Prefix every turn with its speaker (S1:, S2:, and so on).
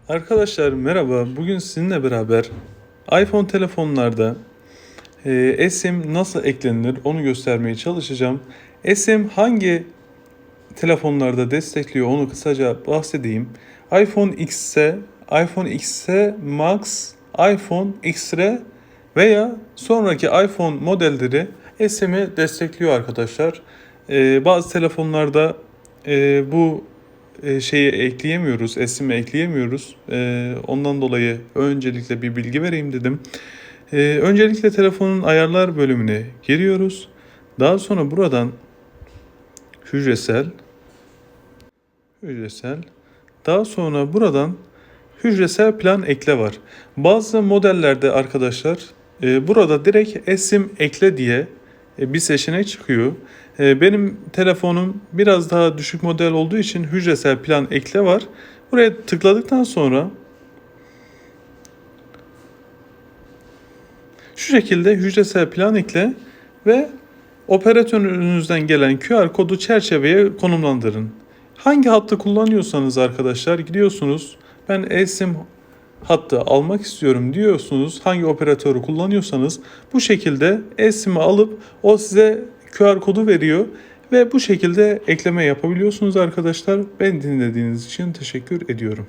S1: Arkadaşlar merhaba. Bugün sizinle beraber iPhone telefonlarda eSIM nasıl eklenir onu göstermeye çalışacağım. eSIM hangi telefonlarda destekliyor onu kısaca bahsedeyim. iPhone X'e, iPhone XS Max, iPhone X'e veya sonraki iPhone modelleri eSIM'i destekliyor arkadaşlar. Bazı telefonlarda bu şeyi ekleyemiyoruz, eSIM'i ekleyemiyoruz. Ondan dolayı öncelikle bir bilgi vereyim dedim. Öncelikle telefonun ayarlar bölümüne giriyoruz. Daha sonra buradan hücresel, daha sonra buradan hücresel plan ekle var. Bazı modellerde arkadaşlar burada direkt eSIM ekle diye bir seçenek çıkıyor. Benim telefonum biraz daha düşük model olduğu için hücresel plan ekle var. Buraya tıkladıktan sonra şu şekilde hücresel plan ekle ve operatörünüzden gelen QR kodu çerçeveye konumlandırın. Hangi hattı kullanıyorsanız arkadaşlar gidiyorsunuz. Ben eSIM hattı almak istiyorum diyorsunuz. Hangi operatörü kullanıyorsanız bu şekilde eSIM'i alıp o size QR kodu veriyor ve bu şekilde ekleme yapabiliyorsunuz arkadaşlar. Beni dinlediğiniz için teşekkür ediyorum.